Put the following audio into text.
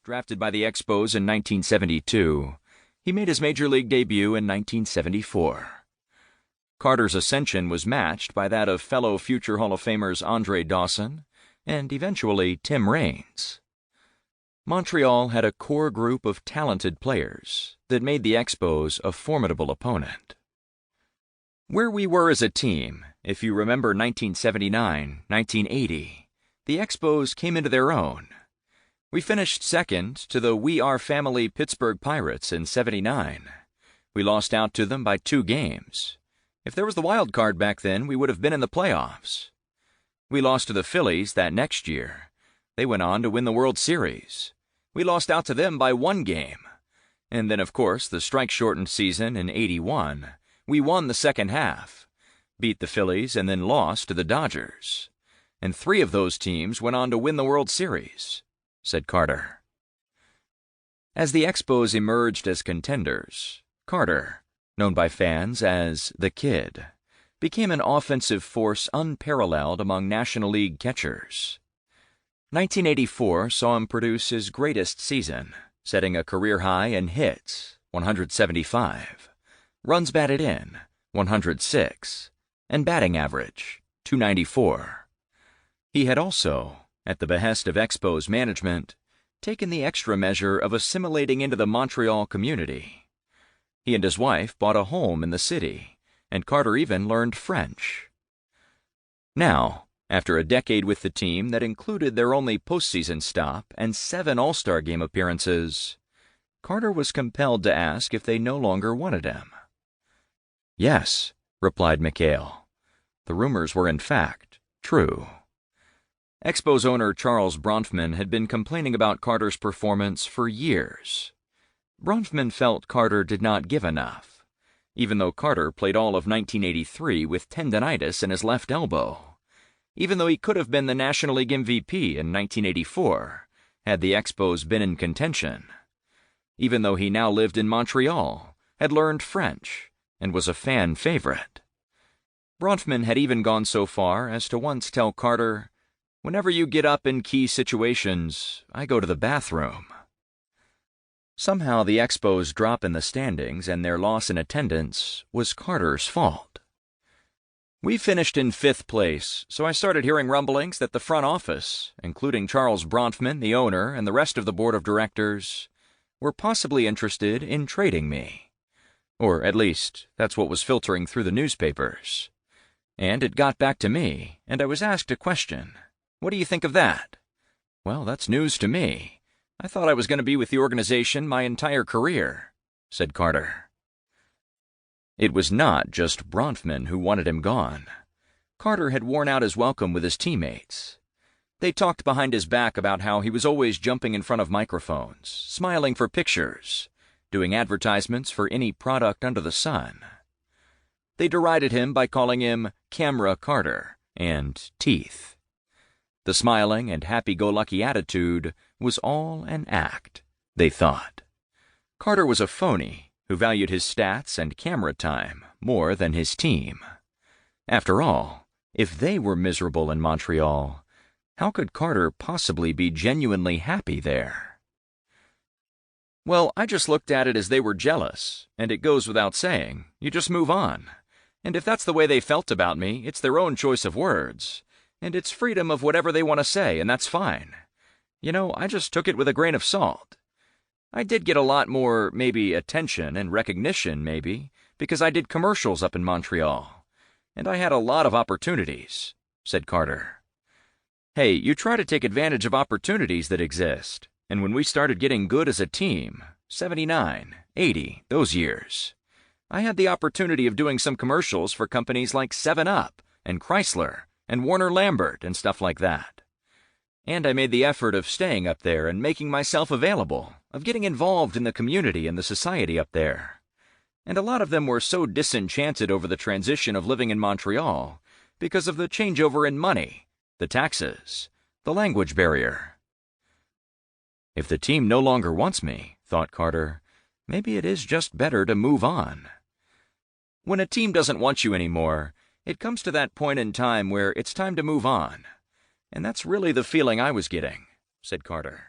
Drafted by the Expos in 1972, he made his major league debut in 1974. Carter's ascension was matched by that of fellow future Hall of Famers Andre Dawson and eventually Tim Raines. Montreal had a core group of talented players that made the Expos a formidable opponent. Where we were as a team, if you remember 1979, 1980, the Expos came into their own. We finished second to the We Are Family Pittsburgh Pirates in '79. We lost out to them by 2 games. If there was the wild card back then, we would have been in the playoffs. We lost to the Phillies that next year. They went on to win the World Series. We lost out to them by 1 game. And then, of course, the strike-shortened season in '81, we won the second half, beat the Phillies, and then lost to the Dodgers. And 3 of those teams went on to win the World Series, said Carter. As the Expos emerged as contenders, Carter, known by fans as the Kid, became an offensive force unparalleled among National League catchers. 1984 saw him produce his greatest season, setting a career high in hits, 175, runs batted in, 106, and batting average, 294. He had also, at the behest of Expos management, taken the extra measure of assimilating into the Montreal community. He and his wife bought a home in the city, and Carter even learned French. Now, after a decade with the team that included their only postseason stop and 7 All-Star Game appearances, Carter was compelled to ask if they no longer wanted him. Yes, replied McHale. The rumors were in fact true. Expos owner Charles Bronfman had been complaining about Carter's performance for years. Bronfman felt Carter did not give enough, even though Carter played all of 1983 with tendonitis in his left elbow, even though he could have been the National League MVP in 1984 had the Expos been in contention, even though he now lived in Montreal, had learned French, and was a fan favorite. Bronfman had even gone so far as to once tell Carter, "Whenever you get up in key situations, I go to the bathroom." Somehow the Expos' drop in the standings and their loss in attendance was Carter's fault. We finished in 5th place, so I started hearing rumblings that the front office, including Charles Bronfman, the owner, and the rest of the board of directors, were possibly interested in trading me. Or at least, that's what was filtering through the newspapers. And it got back to me, and I was asked a question. What do you think of that? Well, that's news to me. I thought I was going to be with the organization my entire career, said Carter. It was not just Bronfman who wanted him gone. Carter had worn out his welcome with his teammates. They talked behind his back about how he was always jumping in front of microphones, smiling for pictures, doing advertisements for any product under the sun. They derided him by calling him Camera Carter and Teeth. The smiling and happy-go-lucky attitude was all an act, they thought. Carter was a phony who valued his stats and camera time more than his team. After all, if they were miserable in Montreal, how could Carter possibly be genuinely happy there? Well, I just looked at it as they were jealous, and it goes without saying, you just move on. And if that's the way they felt about me, it's their own choice of words. And it's freedom of whatever they want to say, and that's fine. You know, I just took it with a grain of salt. I did get a lot more, maybe, attention and recognition, maybe, because I did commercials up in Montreal. And I had a lot of opportunities, said Carter. Hey, you try to take advantage of opportunities that exist. And when we started getting good as a team, 79, 80, those years, I had the opportunity of doing some commercials for companies like 7-Up and Chrysler and Warner Lambert and stuff like that. And I made the effort of staying up there and making myself available, of getting involved in the community and the society up there. And a lot of them were so disenchanted over the transition of living in Montreal because of the changeover in money, the taxes, the language barrier. If the team no longer wants me, thought Carter, maybe it is just better to move on. When a team doesn't want you anymore, it comes to that point in time where it's time to move on. And that's really the feeling I was getting, said Carter.